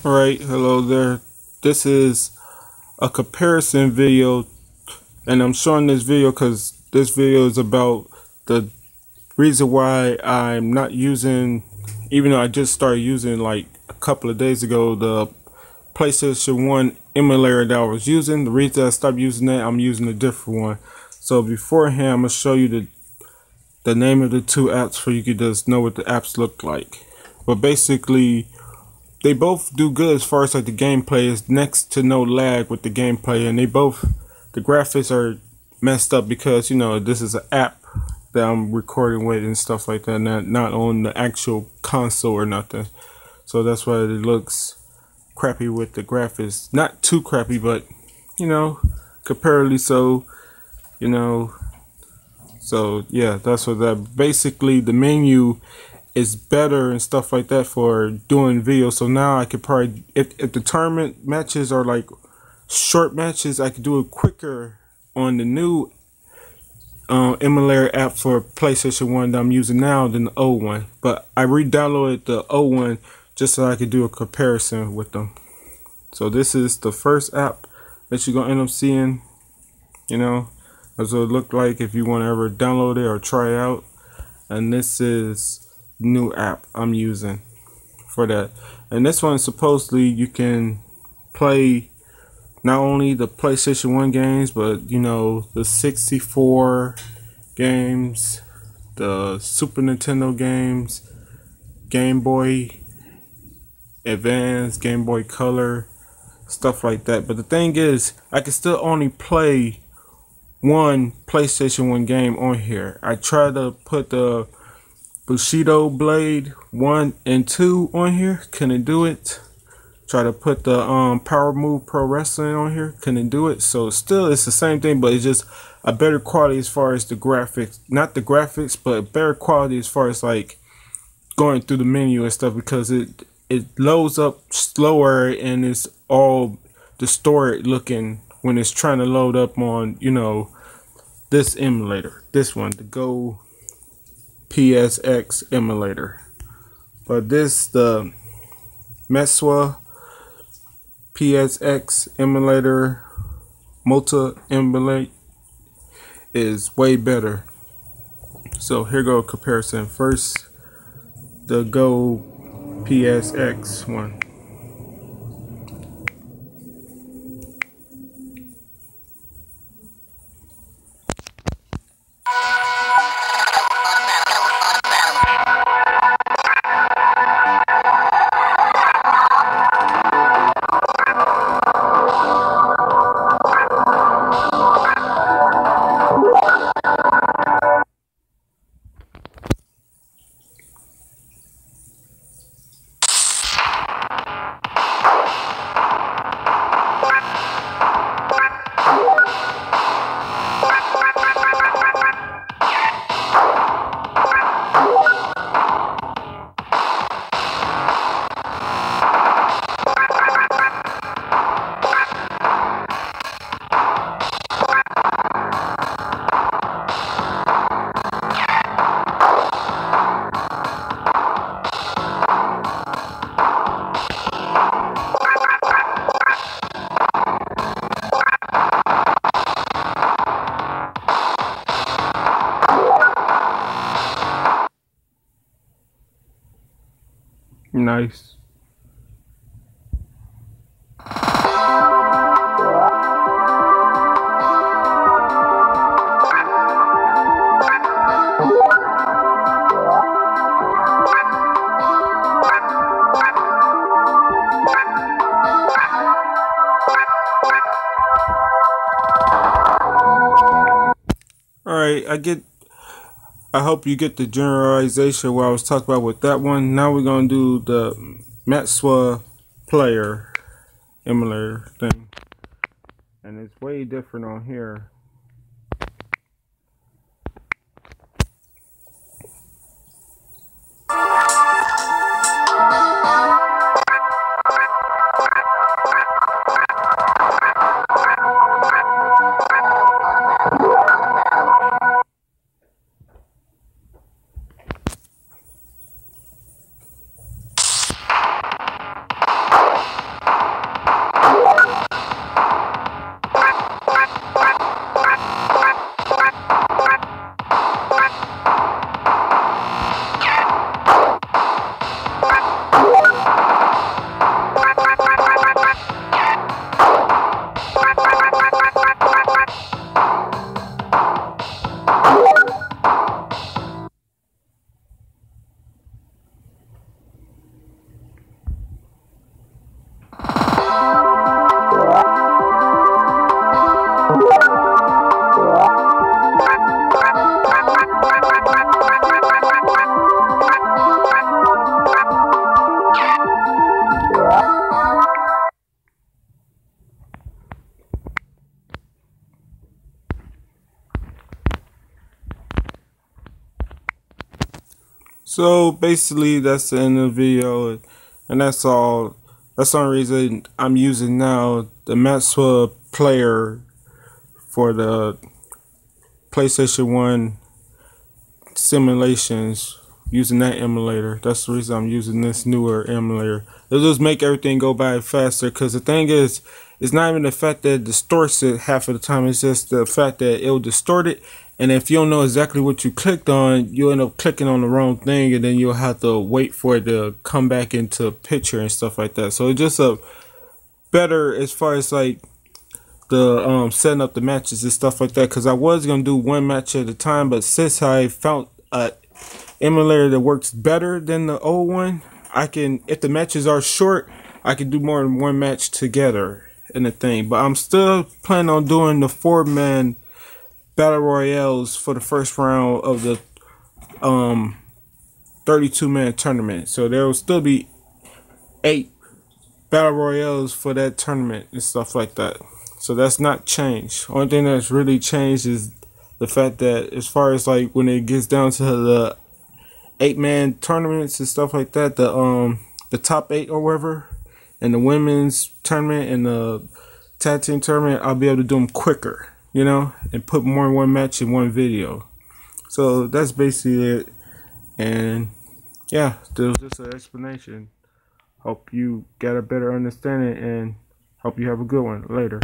Alright, hello there. This is a comparison video, and I'm showing this video because this video is about the reason why I'm not using, even though I just started using like a couple of days ago, the PlayStation 1 emulator that I was using. The reason I stopped using that, I'm using a different one. So beforehand, I'm going to show you the name of the two apps so you can just know what the apps look like. But basically, they both do good as far as like the gameplay is next to no lag with the gameplay, and the graphics are messed up because, you know, this is an app that I'm recording with and stuff like that, not on the actual console or nothing. So that's why it looks crappy with the graphics. Not too crappy, but, you know, comparatively so, you know. So yeah, that's what that basically, the menu is better and stuff like that for doing videos. So now I could probably, if the tournament matches are like short matches, I could do it quicker on the new emulator app for PlayStation 1 that I'm using now than the old one. But I re-downloaded the old one just so I could do a comparison with them. So this is the first app that you're gonna end up seeing, you know. That's what it looked like if you want to ever download it or try it out. And this is new app I'm using for that. And this one, supposedly you can play not only the PlayStation 1 games, but, you know, the 64 games, the Super Nintendo games, Game Boy Advance, Game Boy Color, stuff like that. But the thing is, I can still only play one PlayStation 1 game on here. I tried to put the Bushido Blade 1 and 2 on here, couldn't do it. Try to put the Power Move Pro Wrestling on here, couldn't do it. So still it's the same thing, but it's just a better quality as far as the graphics. Not the graphics, but better quality as far as like going through the menu and stuff, because it loads up slower and it's all distorted looking when it's trying to load up on, you know, this emulator, this one, the Go PSX emulator. But this, the PSOne PSX emulator, Multi emulate, is way better. So here go a comparison. First, the Go PSX one. Nice. Alright, I hope you get the generalization what I was talking about with that one. Now we're gonna do the PSOne player emulator thing, and it's way different on here. So basically, that's the end of the video, and that's all. That's the only reason I'm using now the Maxwell player for the PlayStation 1 simulations, using that emulator. That's the reason I'm using this newer emulator. It'll just make everything go by faster, because the thing is, it's not even the fact that it distorts it half of the time, it's just the fact that it'll distort it, and if you don't know exactly what you clicked on, you'll end up clicking on the wrong thing, and then you'll have to wait for it to come back into picture and stuff like that. So it's just a better as far as like the setting up the matches and stuff like that, because I was gonna do one match at a time, but since I found a emulator that works better than the old one, I can, if the matches are short, I can do more than one match together in the thing. But I'm still planning on doing the 4-man battle royales for the first round of the 32-man tournament. So there will still be 8 battle royales for that tournament and stuff like that. So that's not changed. Only thing that's really changed is the fact that as far as like when it gets down to the 8-man tournaments and stuff like that, the top 8 or whatever, and the women's tournament and the tag team tournament, I'll be able to do them quicker, you know, and put more in one match in one video. So that's basically it. And yeah, there was just an explanation. Hope you got a better understanding, and hope you have a good one later.